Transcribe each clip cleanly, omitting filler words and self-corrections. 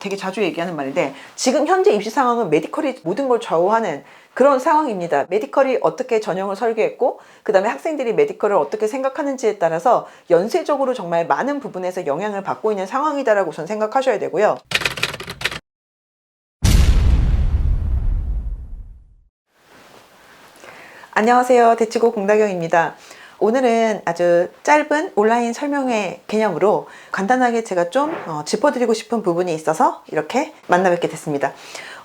되게 자주 얘기하는 말인데, 지금 현재 입시 상황은 메디컬이 모든 걸 좌우하는 그런 상황입니다. 메디컬이 어떻게 전형을 설계했고, 그 다음에 학생들이 메디컬을 어떻게 생각하는지에 따라서 연쇄적으로 정말 많은 부분에서 영향을 받고 있는 상황이다라고 우선 생각하셔야 되고요. 안녕하세요. 대치고 공다경입니다. 오늘은 아주 짧은 온라인 설명회 개념으로 간단하게 제가 좀 짚어드리고 싶은 부분이 있어서 이렇게 만나 뵙게 됐습니다.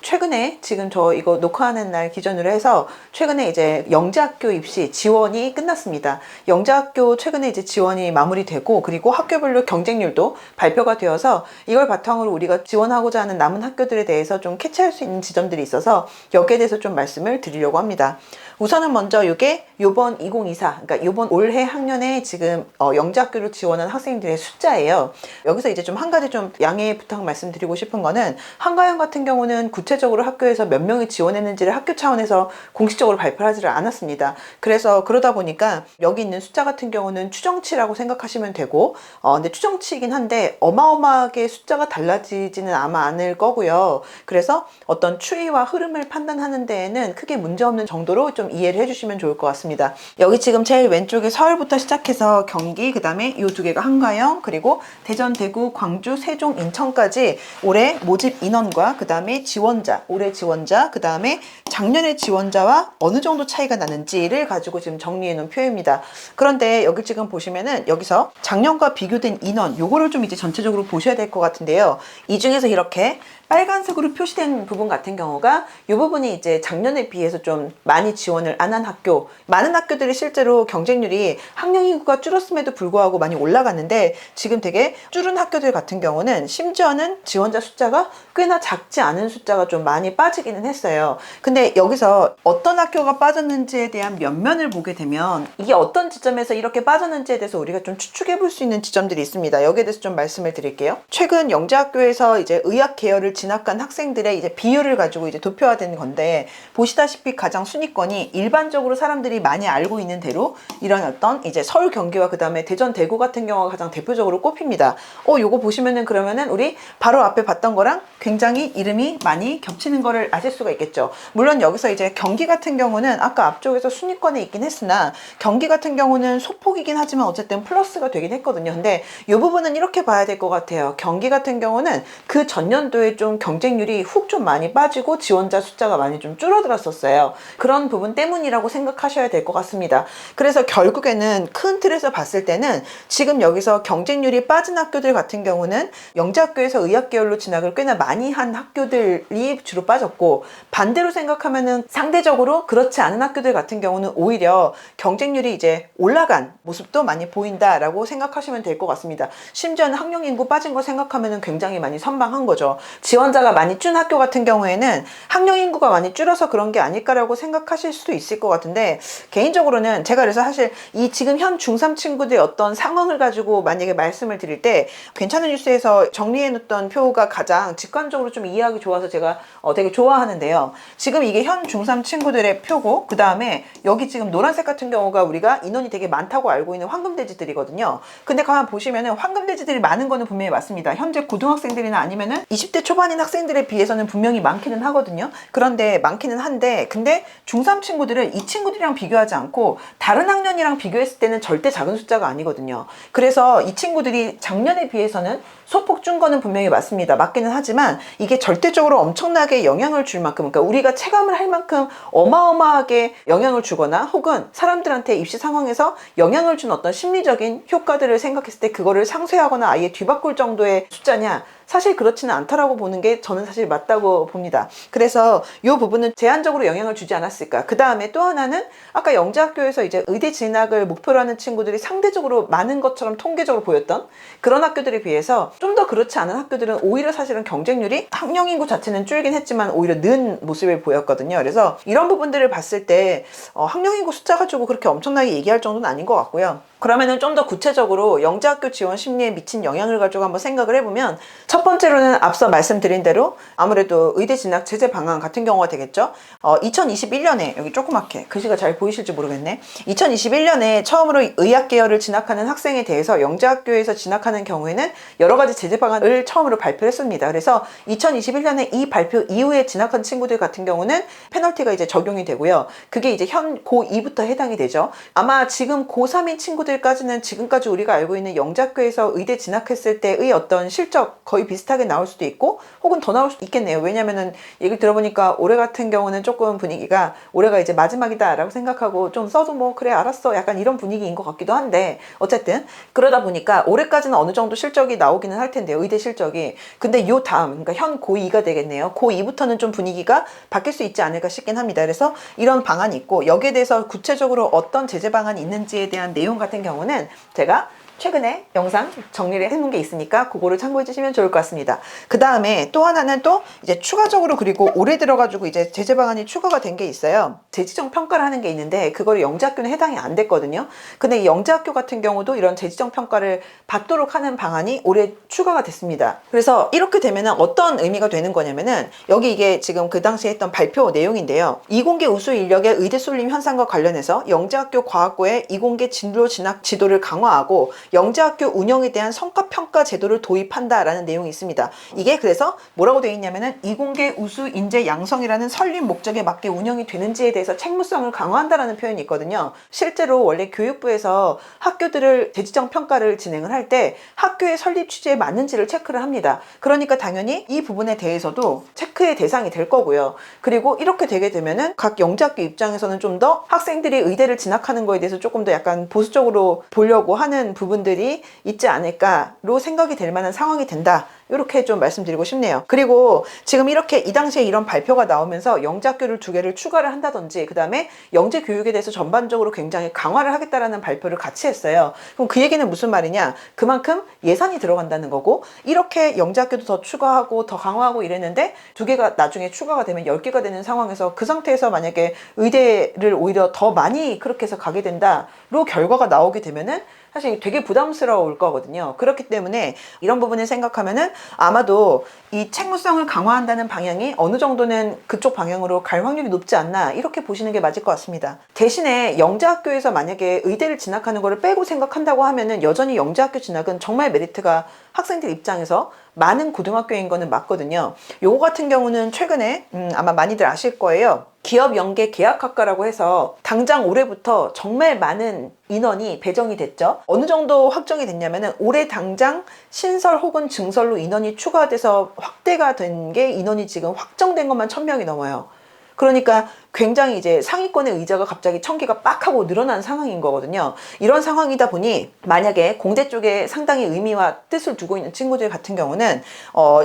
최근에 지금 저 이거 녹화하는 날 기준으로 해서 최근에 이제 영재학교 입시 지원이 끝났습니다. 영재학교 최근에 이제 지원이 마무리되고, 그리고 학교별로 경쟁률도 발표가 되어서 이걸 바탕으로 우리가 지원하고자 하는 남은 학교들에 대해서 좀 캐치할 수 있는 지점들이 있어서 여기에 대해서 좀 말씀을 드리려고 합니다. 우선은 먼저 이게 요번 2024, 그러니까 요번 올해 학년에 지금 영재학교를 지원한 학생들의 숫자예요. 여기서 이제 좀 한 가지 좀 양해 부탁 말씀드리고 싶은 거는, 한가영 같은 경우는 구체적으로 학교에서 몇 명이 지원했는지를 학교 차원에서 공식적으로 발표하지를 않았습니다. 그래서 그러다 보니까 여기 있는 숫자 같은 경우는 추정치라고 생각하시면 되고, 근데 추정치이긴 한데 어마어마하게 숫자가 달라지지는 아마 않을 거고요. 그래서 어떤 추이와 흐름을 판단하는 데에는 크게 문제없는 정도로 좀 이해를 해주시면 좋을 것 같습니다. 여기 지금 제일 왼쪽에 서울부터 시작해서 경기, 그 다음에 이 두 개가 한가영, 그리고 대전, 대구, 광주, 세종, 인천까지 올해 모집 인원과 그 다음에 지원자, 올해 지원자, 그 다음에 작년의 지원자와 어느 정도 차이가 나는지를 가지고 지금 정리해 놓은 표입니다. 그런데 여기 지금 보시면은 여기서 작년과 비교된 인원, 요거를 좀 이제 전체적으로 보셔야 될 것 같은데요. 이 중에서 이렇게 빨간색으로 표시된 부분 같은 경우가 이 부분이 이제 작년에 비해서 좀 많이 지원을 안 한 학교, 많은 학교들이 실제로 경쟁률이 학령 인구가 줄었음에도 불구하고 많이 올라갔는데, 지금 되게 줄은 학교들 같은 경우는 심지어는 지원자 숫자가 꽤나 작지 않은 숫자가 좀 많이 빠지기는 했어요. 근데 여기서 어떤 학교가 빠졌는지에 대한 면면을 보게 되면 이게 어떤 지점에서 이렇게 빠졌는지에 대해서 우리가 좀 추측해 볼 수 있는 지점들이 있습니다. 여기에 대해서 좀 말씀을 드릴게요. 최근 영재학교에서 이제 의학 계열을 진학한 학생들의 이제 비율을 가지고 이제 도표화된 건데, 보시다시피 가장 순위권이 일반적으로 사람들이 많이 알고 있는 대로 이런 어떤 이제 서울, 경기와 그 다음에 대전, 대구 같은 경우가 가장 대표적으로 꼽힙니다. 요거 보시면은 그러면은 우리 바로 앞에 봤던 거랑 굉장히 이름이 많이 겹치는 거를 아실 수가 있겠죠. 물론 여기서 이제 경기 같은 경우는 아까 앞쪽에서 순위권에 있긴 했으나, 경기 같은 경우는 소폭이긴 하지만 어쨌든 플러스가 되긴 했거든요. 근데 이 부분은 이렇게 봐야 될 것 같아요. 경기 같은 경우는 그 전년도에 좀 경쟁률이 훅 좀 많이 빠지고 지원자 숫자가 많이 좀 줄어들었었어요. 그런 부분 때문이라고 생각하셔야 될 것 같습니다. 그래서 결국에는 큰 틀에서 봤을 때는 지금 여기서 경쟁률이 빠진 학교들 같은 경우는 영재학교에서 의학계열로 진학을 꽤나 많이 한 학교들이 주로 빠졌고, 반대로 생각하면은 상대적으로 그렇지 않은 학교들 같은 경우는 오히려 경쟁률이 이제 올라간 모습도 많이 보인다라고 생각하시면 될 것 같습니다. 심지어는 학령 인구 빠진 거 생각하면은 굉장히 많이 선방한 거죠. 지원자가 많이 준 학교 같은 경우에는 학령 인구가 많이 줄어서 그런 게 아닐까라고 생각하실 수도 있을 것 같은데, 개인적으로는 제가 그래서 사실 이 지금 현 중3 친구들의 어떤 상황을 가지고 만약에 말씀을 드릴 때, 괜찮은 뉴스에서 정리해 놓던 표가 가장 직관적으로 좀 이해하기 좋아서 제가 되게 좋아하는데요. 지금 이게 현 중3 친구들의 표고, 그 다음에 여기 지금 노란색 같은 경우가 우리가 인원이 되게 많다고 알고 있는 황금돼지들이거든요. 근데 가만 보시면은 황금돼지들이 많은 거는 분명히 맞습니다. 현재 고등학생들이나 아니면은 20대 초반인 학생들에 비해서는 분명히 많기는 하거든요. 그런데 많기는 한데, 근데 중3 친구들은 이 친구들이랑 비교하지 않고 다른 학년이랑 비교했을 때는 절대 작은 숫자가 아니거든요. 그래서 이 친구들이 작년에 비해서는 소폭 준 거는 분명히 맞습니다. 맞기는 하지만 이게 절대적으로 엄청나게 영향을 줄 만큼, 그러니까 우리가 체감을 할 만큼 어마어마하게 영향을 주거나, 혹은 사람들한테 입시 상황에서 영향을 준 어떤 심리적인 효과들을 생각했을 때 그거를 상쇄하거나 아예 뒤바꿀 정도의 숫자냐, 사실 그렇지는 않다라고 보는 게 저는 사실 맞다고 봅니다. 그래서 이 부분은 제한적으로 영향을 주지 않았을까. 그 다음에 또 하나는 아까 영재학교에서 이제 의대 진학을 목표로 하는 친구들이 상대적으로 많은 것처럼 통계적으로 보였던 그런 학교들에 비해서 좀 더 그렇지 않은 학교들은 오히려 사실은 경쟁률이 학령 인구 자체는 줄긴 했지만 오히려 는 모습을 보였거든요. 그래서 이런 부분들을 봤을 때 학령 인구 숫자 가지고 그렇게 엄청나게 얘기할 정도는 아닌 것 같고요. 그러면은 좀 더 구체적으로 영재학교 지원 심리에 미친 영향을 가지고 한번 생각을 해보면, 첫 번째로는 앞서 말씀드린 대로 아무래도 의대 진학 제재 방안 같은 경우가 되겠죠. 2021년에 여기 조그맣게 글씨가 잘 보이실지 모르겠네. 2021년에 처음으로 의학 계열을 진학하는 학생에 대해서 영재학교에서 진학하는 경우에는 여러 가지 제재 방안을 처음으로 발표했습니다. 그래서 2021년에 이 발표 이후에 진학한 친구들 같은 경우는 페널티가 이제 적용이 되고요. 그게 이제 현 고2부터 해당이 되죠. 아마 지금 고3인 친구들까지는 지금까지 우리가 알고 있는 영재학교에서 의대 진학했을 때의 어떤 실적 거의 비슷하게 나올 수도 있고, 혹은 더 나올 수도 있겠네요. 왜냐면은 얘기 들어보니까 올해 같은 경우는 조금 분위기가 올해가 이제 마지막이다 라고 생각하고 좀 써도 뭐 그래 알았어 약간 이런 분위기인 것 같기도 한데, 어쨌든 그러다 보니까 올해까지는 어느 정도 실적이 나오기는 할 텐데요, 의대 실적이. 근데 요 다음, 그러니까 현 고2가 되겠네요. 고2부터는 좀 분위기가 바뀔 수 있지 않을까 싶긴 합니다. 그래서 이런 방안이 있고, 여기에 대해서 구체적으로 어떤 제재 방안이 있는지에 대한 내용 같은 경우는 제가 최근에 영상 정리를 해놓은 게 있으니까 그거를 참고해 주시면 좋을 것 같습니다. 그 다음에 또 하나는 또 이제 추가적으로, 그리고 올해 들어가지고 이제 제재 방안이 추가가 된 게 있어요. 재지정 평가를 하는 게 있는데 그거를 영재학교는 해당이 안 됐거든요. 근데 이 영재학교 같은 경우도 이런 재지정 평가를 받도록 하는 방안이 올해 추가가 됐습니다. 그래서 이렇게 되면은 어떤 의미가 되는 거냐면은, 여기 이게 지금 그 당시에 했던 발표 내용인데요. 이공계 우수 인력의 의대 쏠림 현상과 관련해서 영재학교 과학고의 이공계 진로 진학 지도를 강화하고 영재학교 운영에 대한 성과평가 제도를 도입한다라는 내용이 있습니다. 이게 그래서 뭐라고 되어 있냐면은, 이공계 우수 인재 양성이라는 설립 목적에 맞게 운영이 되는지에 대해서 책무성을 강화한다라는 표현이 있거든요. 실제로 원래 교육부에서 학교들을 재지정 평가를 진행을 할 때 학교의 설립 취지에 맞는지를 체크를 합니다. 그러니까 당연히 이 부분에 대해서도 체크의 대상이 될 거고요. 그리고 이렇게 되게 되면은 각 영재학교 입장에서는 좀 더 학생들이 의대를 진학하는 거에 대해서 조금 더 약간 보수적으로 보려고 하는 부분들이 있지 않을까로 생각이 될 만한 상황이 된다. 이렇게 좀 말씀드리고 싶네요. 그리고 지금 이렇게 이 당시에 이런 발표가 나오면서 영재학교를 2개를 추가를 한다든지, 그 다음에 영재 교육에 대해서 전반적으로 굉장히 강화를 하겠다라는 발표를 같이 했어요. 그럼 그 얘기는 무슨 말이냐? 그만큼 예산이 들어간다는 거고, 이렇게 영재학교도 더 추가하고 더 강화하고 이랬는데 2개가 나중에 추가가 되면 10개가 되는 상황에서, 그 상태에서 만약에 의대를 오히려 더 많이 그렇게 해서 가게 된다로 결과가 나오게 되면은 사실 되게 부담스러울 거거든요. 그렇기 때문에 이런 부분을 생각하면은 아마도 이 책무성을 강화한다는 방향이 어느 정도는 그쪽 방향으로 갈 확률이 높지 않나, 이렇게 보시는 게 맞을 것 같습니다. 대신에 영재학교에서 만약에 의대를 진학하는 거를 빼고 생각한다고 하면은 여전히 영재학교 진학은 정말 메리트가 학생들 입장에서 많은 고등학교인 거는 맞거든요. 요거 같은 경우는 최근에 아마 많이들 아실 거예요. 기업연계 계약학과라고 해서 당장 올해부터 정말 많은 인원이 배정이 됐죠. 어느 정도 확정이 됐냐면은 올해 당장 신설 혹은 증설로 인원이 추가돼서 확대가 된 게, 인원이 지금 확정된 것만 1000명이 넘어요. 그러니까 굉장히 이제 상위권의 의자가 갑자기 1000개가 빡 하고 늘어난 상황인 거거든요. 이런 상황이다 보니 만약에 공대 쪽에 상당히 의미와 뜻을 두고 있는 친구들 같은 경우는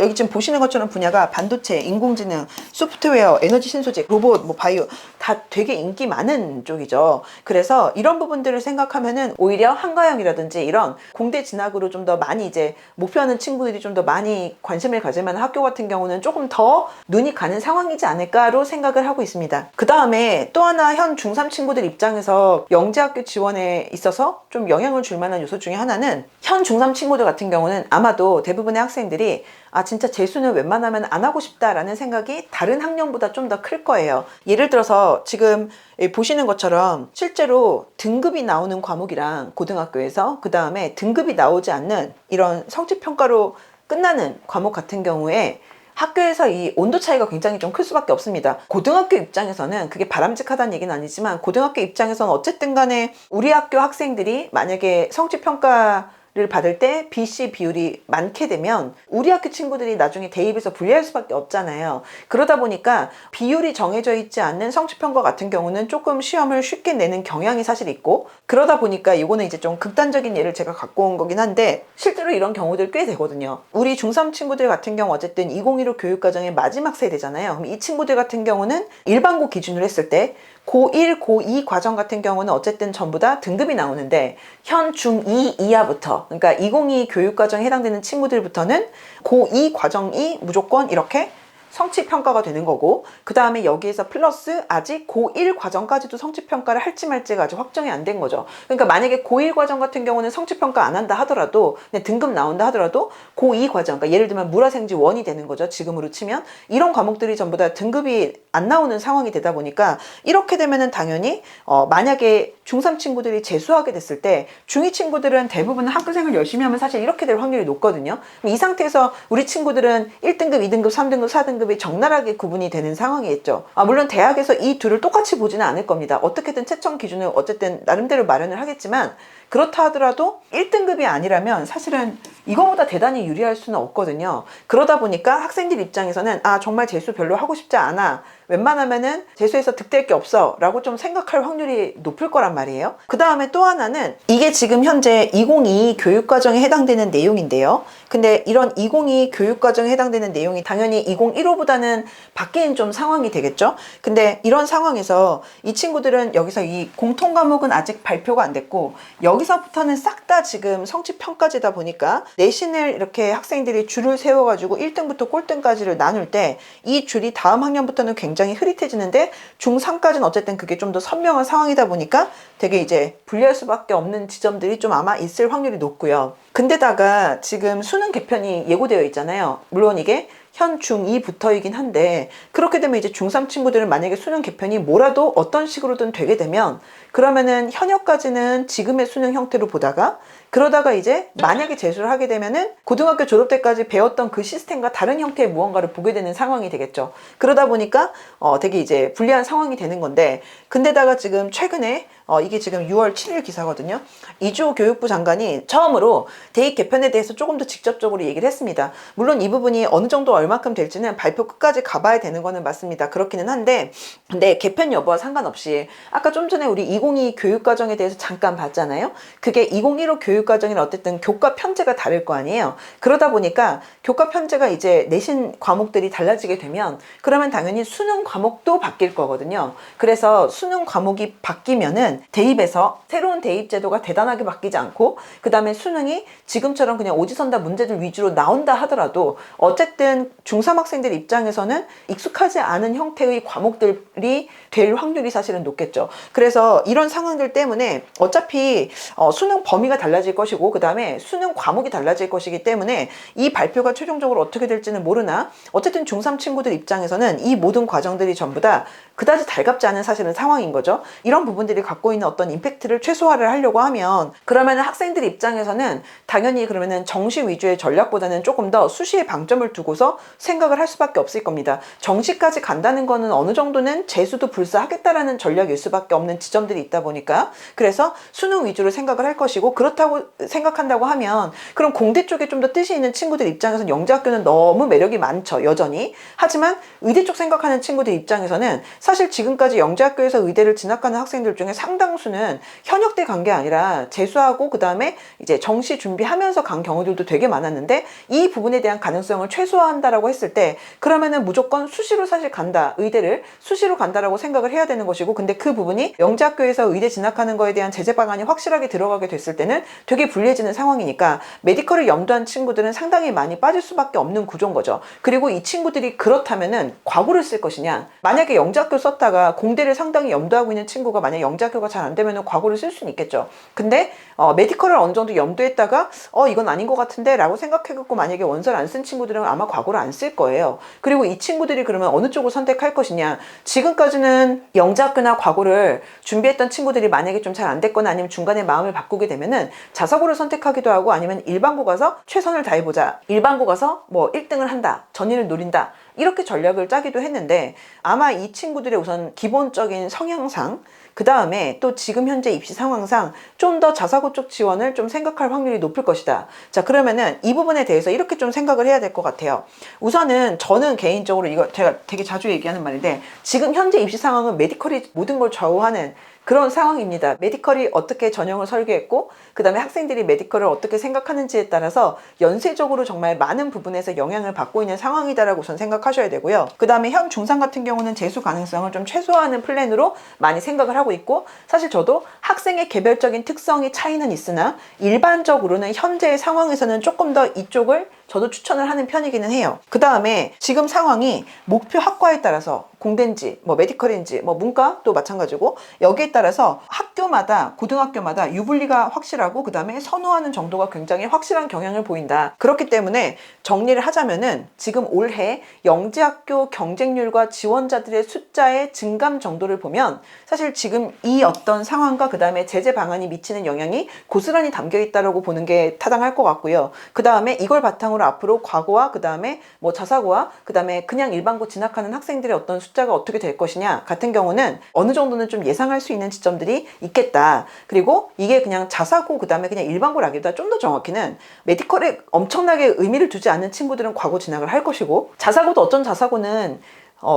여기 지금 보시는 것처럼 분야가 반도체, 인공지능, 소프트웨어, 에너지 신소재, 로봇, 뭐 바이오 다 되게 인기 많은 쪽이죠. 그래서 이런 부분들을 생각하면은 오히려 한가영이라든지 이런 공대 진학으로 좀 더 많이 이제 목표하는 친구들이 좀 더 많이 관심을 가질 만한 학교 같은 경우는 조금 더 눈이 가는 상황이지 않을까로 생각을 하고 있습니다. 그 다음에 또 하나 현 중3 친구들 입장에서 영재학교 지원에 있어서 좀 영향을 줄 만한 요소 중에 하나는, 현 중3 친구들 같은 경우는 아마도 대부분의 학생들이 진짜 재수는 웬만하면 안 하고 싶다라는 생각이 다른 학년보다 좀 더 클 거예요. 예를 들어서 지금 보시는 것처럼 실제로 등급이 나오는 과목이랑 고등학교에서, 그 다음에 등급이 나오지 않는 이런 성취평가로 끝나는 과목 같은 경우에 학교에서 이 온도 차이가 굉장히 좀 클 수밖에 없습니다. 고등학교 입장에서는 그게 바람직하다는 얘기는 아니지만, 고등학교 입장에서는 어쨌든 간에 우리 학교 학생들이 만약에 성취평가를 받을 때 BC 비율이 많게 되면 우리 학교 친구들이 나중에 대입에서 불리할 수밖에 없잖아요. 그러다 보니까 비율이 정해져 있지 않는 성취평가 같은 경우는 조금 시험을 쉽게 내는 경향이 사실 있고, 그러다 보니까 이거는 이제 좀 극단적인 예를 제가 갖고 온 거긴 한데 실제로 이런 경우들 꽤 되거든요. 우리 중3 친구들 같은 경우 어쨌든 2015 교육과정의 마지막 세대잖아요. 그럼 이 친구들 같은 경우는 일반고 기준으로 했을 때 고1, 고2 과정 같은 경우는 어쨌든 전부 다 등급이 나오는데, 현 중2 이하부터, 그러니까 2022 교육과정에 해당되는 친구들부터는 고2 과정이 무조건 이렇게 성취평가가 되는 거고, 그 다음에 여기에서 플러스 아직 고1 과정까지도 성취평가를 할지 말지가 아직 확정이 안 된 거죠. 그러니까 만약에 고1 과정 같은 경우는 성취평가 안 한다 하더라도, 그냥 등급 나온다 하더라도 고2 과정, 그러니까 예를 들면 물화생지 1이 되는 거죠. 지금으로 치면 이런 과목들이 전부 다 등급이 안 나오는 상황이 되다 보니까, 이렇게 되면은 당연히 만약에 중3 친구들이 재수하게 됐을 때 중2 친구들은 대부분 학교생활 열심히 하면 사실 이렇게 될 확률이 높거든요. 이 상태에서 우리 친구들은 1등급, 2등급, 3등급, 4등급이 적나라하게 구분이 되는 상황이겠죠. 물론 대학에서 이 둘을 똑같이 보지는 않을 겁니다. 어떻게든 채점 기준을 어쨌든 나름대로 마련을 하겠지만, 그렇다 하더라도 1등급이 아니라면 사실은 이거보다 대단히 유리할 수는 없거든요. 그러다 보니까 학생들 입장에서는 정말 재수 별로 하고 싶지 않아, 웬만하면은 재수해서 득될 게 없어 라고 좀 생각할 확률이 높을 거란 말이에요. 그 다음에 또 하나는, 이게 지금 현재 2022 교육과정에 해당되는 내용인데요. 근데 이런 2022 교육과정에 해당되는 내용이 당연히 2015보다는 바뀐 좀 상황이 되겠죠. 근데 이런 상황에서 이 친구들은 여기서 이 공통과목은 아직 발표가 안 됐고, 여기서부터는 싹 다 지금 성취평가제다 보니까 내신을 이렇게 학생들이 줄을 세워가지고 1등부터 꼴등까지를 나눌 때 이 줄이 다음 학년부터는 굉장히 흐릿해지는데, 중3까지는 어쨌든 그게 좀 더 선명한 상황이다 보니까 되게 이제 분리할 수밖에 없는 지점들이 좀 아마 있을 확률이 높고요. 근데다가 지금 수능 개편이 예고되어 있잖아요. 물론 이게 현 중2부터이긴 한데, 그렇게 되면 이제 중3 친구들은 만약에 수능 개편이 뭐라도 어떤 식으로든 되게 되면, 그러면은 현역까지는 지금의 수능 형태로 보다가, 그러다가 이제 만약에 재수를 하게 되면은 고등학교 졸업 때까지 배웠던 그 시스템과 다른 형태의 무언가를 보게 되는 상황이 되겠죠. 그러다 보니까 되게 이제 불리한 상황이 되는 건데, 근데다가 지금 최근에 이게 지금 6월 7일 기사거든요. 이주호 교육부 장관이 처음으로 대입 개편에 대해서 조금 더 직접적으로 얘기를 했습니다. 물론 이 부분이 어느 정도 얼마큼 될지는 발표 끝까지 가봐야 되는 거는 맞습니다. 그렇기는 한데, 근데 개편 여부와 상관없이 아까 좀 전에 우리 2022 교육과정에 대해서 잠깐 봤잖아요. 그게 2015 교육과정이랑 어쨌든 교과 편제가 다를 거 아니에요. 그러다 보니까 교과 편제가 이제 내신 과목들이 달라지게 되면, 그러면 당연히 수능 과목도 바뀔 거거든요. 그래서 수능 과목이 바뀌면은 대입에서 새로운 대입 제도가 대단하게 바뀌지 않고, 그 다음에 수능이 지금처럼 그냥 오지선다 문제들 위주로 나온다 하더라도 어쨌든 중3 학생들 입장에서는 익숙하지 않은 형태의 과목들이 될 확률이 사실은 높겠죠. 그래서 이런 상황들 때문에 어차피 수능 범위가 달라질 것이고, 그 다음에 수능 과목이 달라질 것이기 때문에 이 발표가 최종적으로 어떻게 될지는 모르나, 어쨌든 중3 친구들 입장에서는 이 모든 과정들이 전부 다 그다지 달갑지 않은 사실은 상황인 거죠. 이런 부분들이 갖고 있는 어떤 임팩트를 최소화를 하려고 하면, 그러면 학생들 입장에서는 당연히 그러면은 정시 위주의 전략보다는 조금 더 수시에 방점을 두고서 생각을 할 수밖에 없을 겁니다. 정시까지 간다는 거는 어느 정도는 재수도 불사하겠다라는 전략일 수밖에 없는 지점들이 있다 보니까, 그래서 수능 위주로 생각을 할 것이고, 그렇다고 생각한다고 하면 그럼 공대 쪽에 좀 더 뜻이 있는 친구들 입장에서는 영재학교는 너무 매력이 많죠, 여전히. 하지만 의대 쪽 생각하는 친구들 입장에서는 사실 지금까지 영재학교에서 의대를 진학하는 학생들 중에 상당수는 현역대 간 게 아니라 재수하고 그 다음에 이제 정시 준비하면서 간 경우들도 되게 많았는데, 이 부분에 대한 가능성을 최소화한다라고 했을 때, 그러면은 무조건 수시로 사실 간다, 의대를 수시로 간다라고 생각을 해야 되는 것이고, 근데 그 부분이 영재학교에서 의대 진학하는 거에 대한 제재 방안이 확실하게 들어가게 됐을 때는 되게 불리해지는 상황이니까, 메디컬을 염두한 친구들은 상당히 많이 빠질 수밖에 없는 구조인 거죠. 그리고 이 친구들이 그렇다면은 과구를 쓸 것이냐, 만약에 영재학교 썼다가 공대를 상당히 염두하고 있는 친구가 만약 영재학교가 잘 안 되면은 과구를 쓸 수는 있겠죠. 근데 메디컬을 어느 정도 염두했다가 이건 아닌 것 같은데 라고 생각해갖고 만약에 원서를 안 쓴 친구들은 아마 과구를 안 쓸 거예요. 그리고 이 친구들이 그러면 어느 쪽을 선택할 것이냐, 지금까지는 영재학교나 과구를 준비했던 친구들이 만약에 좀 잘 안 됐거나 아니면 중간에 마음을 바꾸게 되면은 자사고를 선택하기도 하고, 아니면 일반고 가서 최선을 다해보자, 일반고 가서 뭐 1등을 한다, 전인을 노린다, 이렇게 전략을 짜기도 했는데, 아마 이 친구들의 우선 기본적인 성향상, 그 다음에 또 지금 현재 입시 상황상 좀 더 자사고 쪽 지원을 좀 생각할 확률이 높을 것이다. 자, 그러면은 이 부분에 대해서 이렇게 좀 생각을 해야 될 것 같아요. 우선은 저는 개인적으로, 이거 제가 되게 자주 얘기하는 말인데, 지금 현재 입시 상황은 메디컬이 모든 걸 좌우하는 그런 상황입니다. 메디컬이 어떻게 전형을 설계했고, 그 다음에 학생들이 메디컬을 어떻게 생각하는지에 따라서 연쇄적으로 정말 많은 부분에서 영향을 받고 있는 상황이다라고 우선 생각하셔야 되고요. 그 다음에 현 중3 같은 경우는 재수 가능성을 좀 최소화하는 플랜으로 많이 생각을 하고 있고, 사실 저도 학생의 개별적인 특성이 차이는 있으나 일반적으로는 현재의 상황에서는 조금 더 이쪽을 저도 추천을 하는 편이기는 해요. 그 다음에 지금 상황이 목표 학과에 따라서 공대인지 뭐 메디컬인지 뭐 문과도 마찬가지고 여기에 따라서 학교마다 고등학교마다 유불리가 확실하고 그 다음에 선호하는 정도가 굉장히 확실한 경향을 보인다. 그렇기 때문에 정리를 하자면은 지금 올해 영재학교 경쟁률과 지원자들의 숫자의 증감 정도를 보면 사실 지금 이 어떤 상황과 그 다음에 제재 방안이 미치는 영향이 고스란히 담겨 있다라고 보는 게 타당할 것 같고요. 그 다음에 이걸 바탕으로 앞으로 과거와 그 다음에 뭐 자사고와 그 다음에 그냥 일반고 진학하는 학생들의 어떤 숫자가 어떻게 될 것이냐 같은 경우는 어느 정도는 좀 예상할 수 있는 지점들이 있겠다. 그리고 이게 그냥 자사고 그 다음에 그냥 일반고라기보다 좀 더 정확히는 메디컬에 엄청나게 의미를 두지 않는 친구들은 과고 진학을 할 것이고 자사고도 어떤 자사고는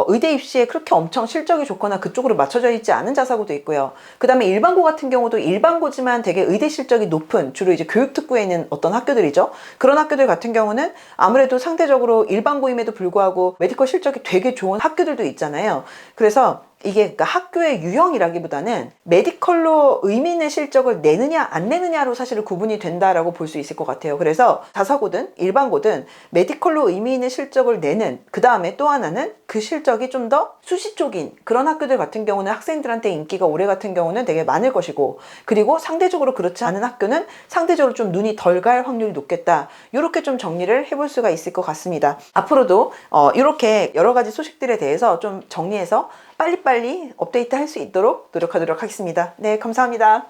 의대 입시에 그렇게 엄청 실적이 좋거나 그쪽으로 맞춰져 있지 않은 자사고도 있고요. 그 다음에 일반고 같은 경우도 일반고지만 되게 의대 실적이 높은 주로 이제 교육특구에 있는 어떤 학교들이죠. 그런 학교들 같은 경우는 아무래도 상대적으로 일반고임에도 불구하고 메디컬 실적이 되게 좋은 학교들도 있잖아요. 그래서 이게 그러니까 학교의 유형이라기보다는 메디컬로 의미 있는 실적을 내느냐 안 내느냐로 사실 구분이 된다라고 볼 수 있을 것 같아요. 그래서 자사고든 일반고든 메디컬로 의미 있는 실적을 내는 그 다음에 또 하나는 그 실적이 좀 더 수시 쪽인 그런 학교들 같은 경우는 학생들한테 인기가 올해 같은 경우는 되게 많을 것이고 그리고 상대적으로 그렇지 않은 학교는 상대적으로 좀 눈이 덜 갈 확률이 높겠다. 이렇게 좀 정리를 해볼 수가 있을 것 같습니다. 앞으로도 이렇게 여러 가지 소식들에 대해서 좀 정리해서 빨리빨리 업데이트 할 수 있도록 노력하도록 하겠습니다. 네, 감사합니다.